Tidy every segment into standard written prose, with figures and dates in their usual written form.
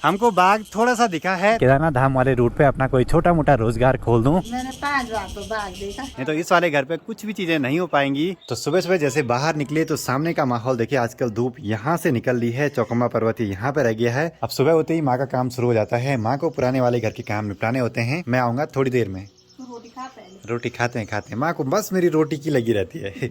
हमको बाग थोड़ा सा दिखा है। केदारनाथ धाम वाले रूट पे अपना कोई छोटा मोटा रोजगार खोल दूं। मैंने 5 बार तो बाग देखा। नहीं तो इस वाले घर पे कुछ भी चीजें नहीं हो पाएंगी। तो सुबह सुबह जैसे बाहर निकले तो सामने का माहौल देखिए, आजकल धूप यहाँ से निकल रही है, चौकम्मा पर्वत यहाँ पे रह गया है। अब सुबह होते ही माँ का काम शुरू हो जाता है। माँ को पुराने वाले घर के काम निपटाने होते हैं। मैं आऊंगा थोड़ी देर में। रोटी खा पहले। रोटी खाते हैं। माँ को बस मेरी रोटी की लगी रहती है।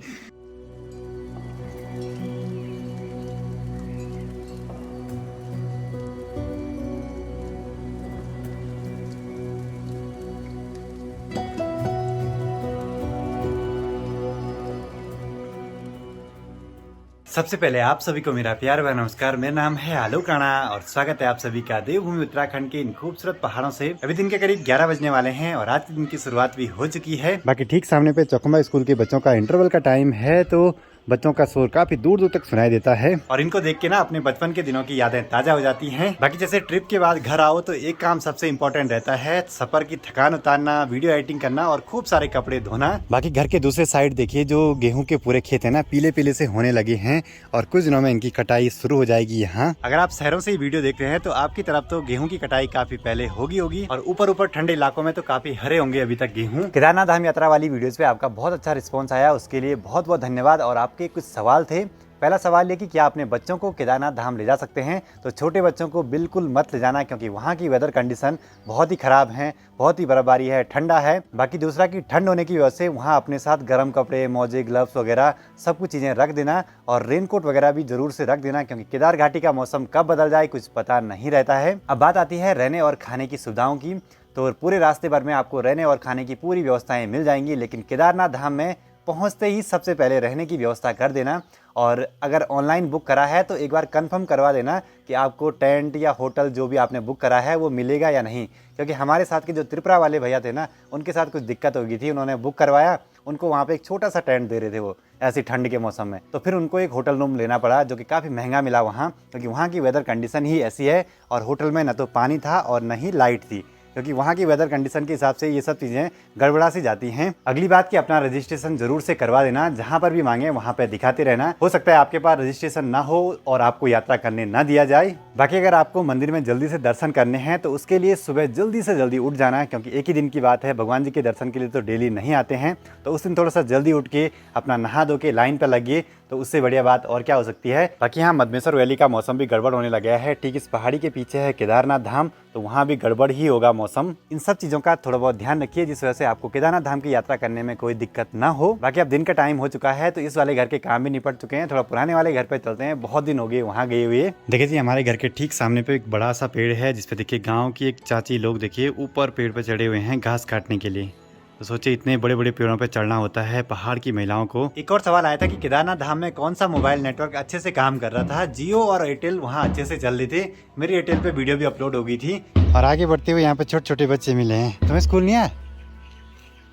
सबसे पहले आप सभी को मेरा प्यार भरा नमस्कार। मेरा नाम है आलोक राणा और स्वागत है आप सभी का देवभूमि उत्तराखंड के इन खूबसूरत पहाड़ों से। अभी दिन के करीब 11 बजने वाले हैं और आज के दिन की शुरुआत भी हो चुकी है। बाकी ठीक सामने पे चौकम्मा स्कूल के बच्चों का इंटरवल का टाइम है, तो बच्चों का शोर काफी दूर दूर तक सुनाई देता है और इनको देख के ना अपने बचपन के दिनों की यादें ताजा हो जाती हैं। बाकी जैसे ट्रिप के बाद घर आओ तो एक काम सबसे इम्पोर्टेंट रहता है, सफर की थकान उतारना, वीडियो एडिटिंग करना और खूब सारे कपड़े धोना। बाकी घर के दूसरे साइड देखिए, जो गेहूं के पूरे खेत है ना, पीले पीले से होने लगे हैं और कुछ दिनों में इनकी कटाई शुरू हो जाएगी। यहाँ अगर आप शहरों से ही वीडियो देख रहे हैं तो आपकी तरफ तो गेहूं की कटाई काफी पहले होगी और ऊपर ठंडे इलाकों में तो काफी हरे होंगे अभी तक गेहूं। केदारनाथ धाम यात्रा वाली वीडियोस पे आपका बहुत अच्छा रिस्पॉन्स आया, उसके लिए बहुत बहुत धन्यवाद। और आपके कुछ सवाल थे। पहला सवाल ये कि क्या अपने बच्चों को केदारनाथ धाम ले जा सकते हैं, तो छोटे बच्चों को बिल्कुल मत ले जाना, क्योंकि वहाँ की वेदर कंडीशन बहुत ही खराब है, बहुत ही बर्फबारी है, ठंडा है। बाकी दूसरा कि ठंड होने की वजह से वहाँ अपने साथ गर्म कपड़े, मोजे, ग्लव्स वगैरह सब कुछ चीज़ें रख देना और रेनकोट वगैरह भी जरूर से रख देना, क्योंकि केदार घाटी का मौसम कब बदल जाए कुछ पता नहीं रहता है। अब बात आती है रहने और खाने की सुविधाओं की, तो पूरे रास्ते भर में आपको रहने और खाने की पूरी व्यवस्थाएं मिल जाएंगी, लेकिन केदारनाथ धाम में पहुंचते ही सबसे पहले रहने की व्यवस्था कर देना। और अगर ऑनलाइन बुक करा है तो एक बार कंफर्म करवा देना कि आपको टेंट या होटल जो भी आपने बुक करा है वो मिलेगा या नहीं, क्योंकि हमारे साथ के जो त्रिपुरा वाले भैया थे ना, उनके साथ कुछ दिक्कत हो गई थी। उन्होंने बुक करवाया, उनको वहाँ पे एक छोटा सा टेंट दे रहे थे वो ऐसी ठंड के मौसम में, तो फिर उनको एक होटल रूम लेना पड़ा जो कि काफ़ी महंगा मिला वहाँ, क्योंकि वहाँ की वेदर कंडीशन ही ऐसी है। और होटल में न तो पानी था और न ही लाइट थी, क्योंकि वहाँ की वेदर कंडीशन के हिसाब से ये सब चीज़ें गड़बड़ा सी जाती हैं। अगली बात कि अपना रजिस्ट्रेशन जरूर से करवा देना, जहाँ पर भी मांगे वहाँ पे दिखाते रहना। हो सकता है आपके पास रजिस्ट्रेशन ना हो और आपको यात्रा करने ना दिया जाए। बाकी अगर आपको मंदिर में जल्दी से दर्शन करने हैं तो उसके लिए सुबह जल्दी से जल्दी उठ जाना, क्योंकि एक ही दिन की बात है, भगवान जी के दर्शन के लिए तो डेली नहीं आते हैं। तो उस दिन थोड़ा सा जल्दी उठ के अपना नहा धो के लाइन पर लगिए, तो उससे बढ़िया बात और क्या हो सकती है। बाकी यहाँ मदमेश्वर वैली का मौसम भी गड़बड़ होने लगा है। ठीक इस पहाड़ी के पीछे है केदारनाथ धाम, तो वहाँ भी गड़बड़ ही होगा मौसम। इन सब चीज़ों का थोड़ा बहुत ध्यान रखिए, जिस वजह से आपको केदारनाथ धाम की यात्रा करने में कोई दिक्कत ना हो। बाकी अब दिन का टाइम हो चुका है, तो इस वाले घर के काम भी निपट चुके हैं। थोड़ा पुराने वाले घर पे चलते हैं, बहुत दिन हो गए वहाँ गए हुए। देखिए जी, हमारे घर के ठीक सामने पे एक बड़ा सा पेड़ है, जिसपे देखिए गाँव की एक चाची लोग देखिए ऊपर पेड़ पे चढ़े हुए हैं घास काटने के लिए। तो सोचिए इतने बड़े बड़े पेड़ों पे चढ़ना होता है पहाड़ की महिलाओं को। एक और सवाल आया था कि केदारनाथ धाम में कौन सा मोबाइल नेटवर्क अच्छे से काम कर रहा था। जियो और एयरटेल वहाँ अच्छे से चल रहे थे। मेरी एयरटेल पे वीडियो भी अपलोड हो गई थी। और आगे बढ़ते हुए यहाँ पे छोटे छोटे बच्चे मिले हैं। तुम्हें स्कूल नहीं आया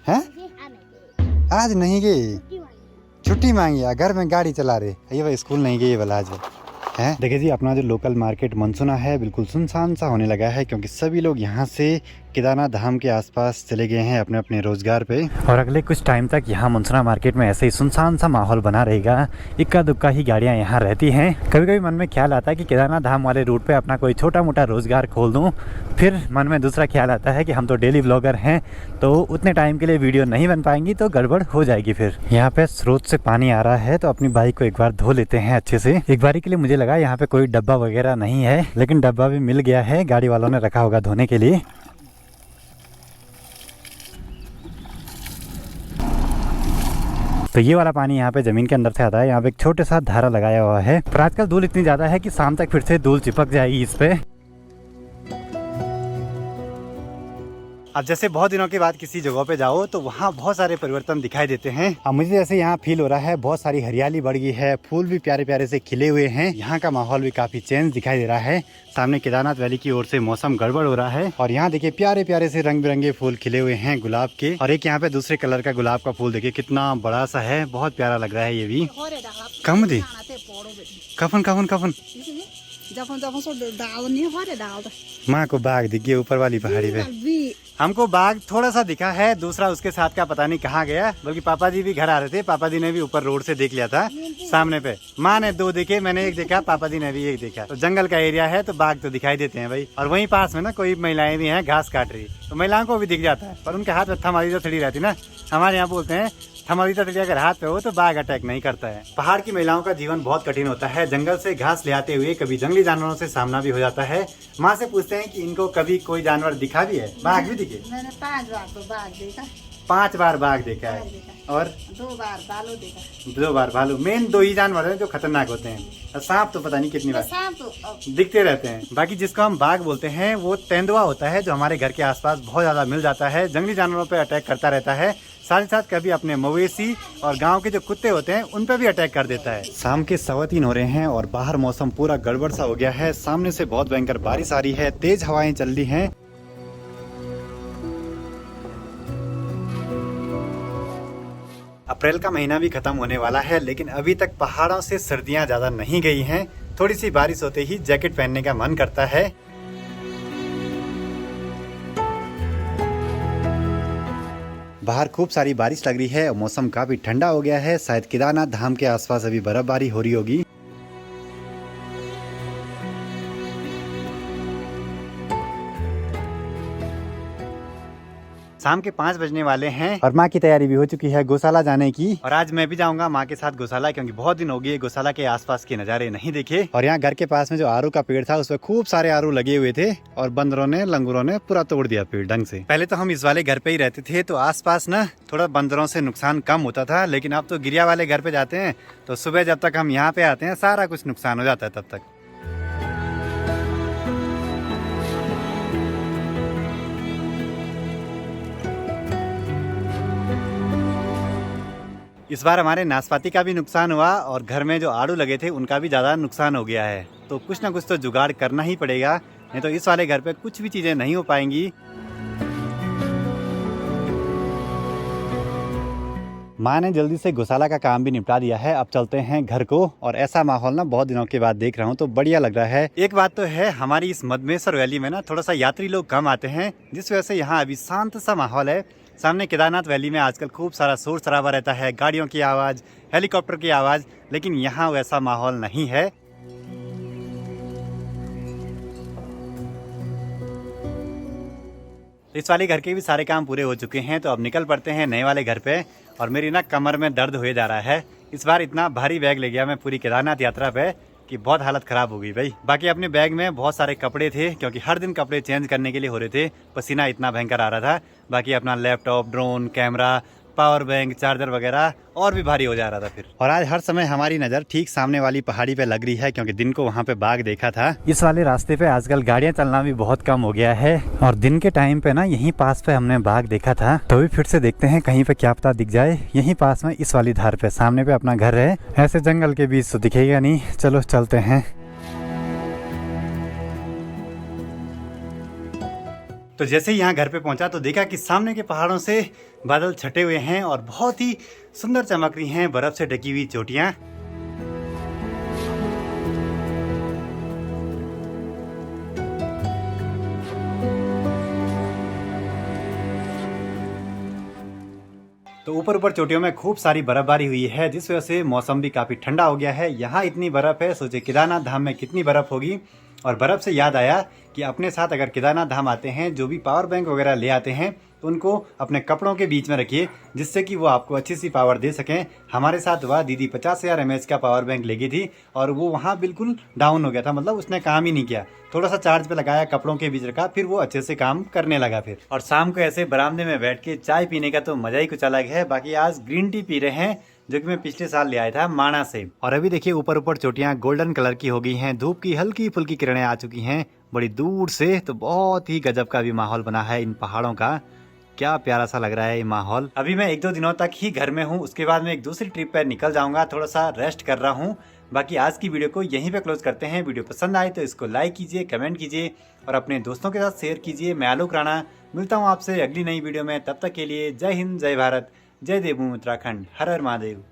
है? आज नहीं गई, छुट्टी मांगी, घर में गाड़ी चला रहे, ये भाई स्कूल नहीं गई वाला आज है। देखिए जी, अपना जो लोकल मार्केट मनसुना है बिल्कुल सुनसान सा होने लगा है, क्योंकि सभी लोग यहाँ से केदारनाथ धाम के आसपास चले गए हैं अपने अपने रोजगार पे। और अगले कुछ टाइम तक यहाँ मनसुना मार्केट में ऐसे ही सुनसान सा माहौल बना रहेगा। इक्का दुक्का ही गाड़ियाँ यहाँ रहती हैं। कभी कभी मन में ख्याल आता है कि केदारनाथ धाम वाले रूट पे अपना कोई छोटा मोटा रोजगार खोल दूँ। फिर मन में दूसरा ख्याल आता है कि हम तो डेली व्लॉगर हैं, तो उतने टाइम के लिए वीडियो नहीं बन पाएंगी, तो गड़बड़ हो जाएगी। फिर यहाँ पे स्रोत से पानी आ रहा है, तो अपनी बाइक को एक बार धो लेते हैं अच्छे से। एक बारी के लिए मुझे लगा यहाँ पे कोई डब्बा वगैरह नहीं है, लेकिन डब्बा भी मिल गया है, गाड़ी वालों ने रखा होगा धोने के लिए। तो ये वाला पानी यहाँ पे जमीन के अंदर से आता है। यहाँ पे एक छोटे सा धारा लगाया हुआ है, पर आजकल धूल इतनी ज्यादा है कि शाम तक फिर से धूल चिपक जाएगी इस पे। अब जैसे बहुत दिनों के बाद किसी जगह पे जाओ तो वहाँ बहुत सारे परिवर्तन दिखाई देते हैं। अब मुझे जैसे यहाँ फील हो रहा है, बहुत सारी हरियाली बढ़ गई है, फूल भी प्यारे प्यारे से खिले हुए हैं, यहाँ का माहौल भी काफी चेंज दिखाई दे रहा है। सामने केदारनाथ वैली की ओर से मौसम गड़बड़ हो रहा है और यहाँ देखिए प्यारे प्यारे से रंग बिरंगे फूल खिले हुए हैं गुलाब के। और एक यहाँ पे दूसरे कलर का गुलाब का फूल देखिए कितना बड़ा सा है, बहुत प्यारा लग रहा है ये भी। कम दी कफन कफन कफन माँ को बाघ दिखिए ऊपर वाली पहाड़ी पे। हमको बाघ थोड़ा सा दिखा है, दूसरा उसके साथ का पता नहीं कहाँ गया। बल्कि पापा जी भी घर आ रहे थे, पापा जी ने भी ऊपर रोड से देख लिया था सामने पे। माँ ने 2 देखे, मैंने 1 देखा, पापा जी ने भी 1 देखा। तो जंगल का एरिया है तो बाघ तो दिखाई देते हैं भाई। और वहीं पास में ना कोई महिलाएं भी हैं घास काट रही, तो महिलाओं को भी दिख जाता है, पर उनके हाथ में थमाली तो थड़ी रहती ना। हमारे यहाँ बोलते हैं थमाली ततड़ी अगर हाथ पे हो तो बाघ अटैक नहीं करता है। पहाड़ की महिलाओं का जीवन बहुत कठिन होता है। जंगल से घास ले आते हुए कभी जंगली जानवरों से सामना भी हो जाता है। माँ से पूछते हैं कि इनको कभी कोई जानवर दिखा भी है? बाघ भी दिखे? मैंने 5 बार तो बाघ देखा। 5 बार बाघ देखा है और 2 बार भालू देखा। 2 बार भालू। मेन 2 ही जानवर हैं जो खतरनाक होते हैं। और सांप तो पता नहीं कितनी बार सांप तो दिखते रहते हैं। बाकी जिसको हम बाघ बोलते हैं वो तेंदुआ होता है, जो हमारे घर के आसपास बहुत ज्यादा मिल जाता है। जंगली जानवरों पर अटैक करता रहता है, साथ ही साथ कभी अपने मवेशी और गांव के जो कुत्ते होते हैं उन पे भी अटैक कर देता है। शाम के 3:15 हो रहे हैं और बाहर मौसम पूरा गड़बड़ सा हो गया है। सामने से बहुत भयंकर बारिश आ रही है, तेज हवाएं चल रही हैं। अप्रैल का महीना भी खत्म होने वाला है, लेकिन अभी तक पहाड़ों से सर्दियां ज्यादा नहीं गई हैं। थोड़ी सी बारिश होते ही जैकेट पहनने का मन करता है। बाहर खूब सारी बारिश लग रही है और मौसम काफी ठंडा हो गया है। शायद केदारनाथ धाम के आसपास अभी बर्फबारी हो रही होगी। शाम के 5 बजने वाले हैं और माँ की तैयारी भी हो चुकी है गौशाला जाने की। और आज मैं भी जाऊंगा माँ के साथ गौशाला, क्योंकि बहुत दिन हो गए गौशाला के आसपास के नज़ारे नहीं देखे। और यहाँ घर के पास में जो आरू का पेड़ था उसमें खूब सारे आरू लगे हुए थे और बंदरों ने लंगूरों ने पूरा तोड़ दिया पेड़ ढंग से। पहले तो हम इस वाले घर पे ही रहते थे तो आसपास ना थोड़ा बंदरों से नुकसान कम होता था, लेकिन अब तो गिरिया वाले घर पे जाते हैं तो सुबह जब तक हम यहाँ पे आते हैं सारा कुछ नुकसान हो जाता है तब तक। इस बार हमारे नाशपाती का भी नुकसान हुआ और घर में जो आड़ू लगे थे उनका भी ज़्यादा नुकसान हो गया है। तो कुछ ना कुछ तो जुगाड़ करना ही पड़ेगा, नहीं तो इस वाले घर पे कुछ भी चीज़ें नहीं हो पाएंगी। माँ ने जल्दी से गौशाला का काम भी निपटा दिया है, अब चलते हैं घर को। और ऐसा माहौल ना बहुत दिनों के बाद देख रहा हूँ तो बढ़िया लग रहा है। एक बात तो है, हमारी इस मधमेश्वर वैली में ना थोड़ा सा यात्री लोग कम आते हैं, जिस वजह से यहाँ अभी शांत सा माहौल है। सामने केदारनाथ वैली में आजकल खूब सारा शोर शराबा रहता है, गाड़ियों की आवाज़, हेलीकॉप्टर की आवाज़, लेकिन यहाँ वैसा माहौल नहीं है। इस वाले घर के भी सारे काम पूरे हो चुके हैं, तो अब निकल पड़ते हैं नए वाले घर पे। और मेरी ना कमर में दर्द हुए जा रहा है। इस बार इतना भारी बैग ले गया मैं पूरी केदारनाथ यात्रा पे कि बहुत हालत खराब हो गई भाई। बाकी अपने बैग में बहुत सारे कपड़े थे, क्योंकि हर दिन कपड़े चेंज करने के लिए हो रहे थे, पसीना इतना भयंकर आ रहा था। बाकी अपना laptop, drone, camera, power bank, charger वगैरह और भी भारी हो जा रहा था फिर। और आज हर समय हमारी नज़र ठीक सामने वाली पहाड़ी पे लग रही है, क्योंकि दिन को वहाँ पे बाघ देखा था। इस वाले रास्ते पे आजकल गाड़ियाँ चलना भी बहुत कम हो गया है और दिन के टाइम पे ना यहीं पास पे हमने बाघ देखा था। तो भी फिर से देखते हैं कहीं पे क्या पता दिख जाए। यहीं पास में इस वाली धार पे सामने पे अपना घर है, ऐसे जंगल के बीच तो दिखेगा नहीं। चलो चलते हैं। तो जैसे ही यहाँ घर पे पहुंचा तो देखा कि सामने के पहाड़ों से बादल छटे हुए हैं और बहुत ही सुंदर चमक रही हैं बर्फ से ढकी हुई चोटियां। तो ऊपर ऊपर चोटियों में खूब सारी बर्फबारी हुई है, जिस वजह से मौसम भी काफी ठंडा हो गया है। यहाँ इतनी बर्फ है, सोचे केदारनाथ धाम में कितनी बर्फ होगी। और बर्फ से याद आया कि अपने साथ अगर केदारनाथ धाम आते हैं, जो भी पावर बैंक वगैरह ले आते हैं, तो उनको अपने कपड़ों के बीच में रखिए, जिससे कि वो आपको अच्छी सी पावर दे सकें। हमारे साथ वह दीदी 50,000 mAh का पावर बैंक ले गई थी और वो वहाँ बिल्कुल डाउन हो गया था, मतलब उसने काम ही नहीं किया। थोड़ा सा चार्ज पे लगाया, कपड़ों के बीच रखा, फिर वो अच्छे से काम करने लगा फिर। और शाम को ऐसे बरामदे में बैठ के चाय पीने का तो मजा ही कुछ अलग है। बाकी आज ग्रीन टी पी रहे हैं, जो कि मैं पिछले साल ले आया था माणा से। और अभी देखिए ऊपर ऊपर चोटियां गोल्डन कलर की हो गई हैं, धूप की हल्की फुल्की किरणें आ चुकी हैं बड़ी दूर से। तो बहुत ही गजब का भी माहौल बना है इन पहाड़ों का, क्या प्यारा सा लग रहा है ये माहौल। अभी मैं 1-2 दिनों तक ही घर में हूँ, उसके बाद मैं एक दूसरी ट्रिप पर निकल जाऊंगा, थोड़ा सा रेस्ट कर रहा हूँ। बाकी आज की वीडियो को यहीं पे क्लोज करते हैं। वीडियो पसंद आए तो इसको लाइक कीजिए, कमेंट कीजिए और अपने दोस्तों के साथ शेयर कीजिए। मैं आलोक राणा मिलता हूँ आपसे अगली नई वीडियो में। तब तक के लिए जय हिंद, जय भारत, जय देवभूमि उत्तराखंड, हर हर महादेव।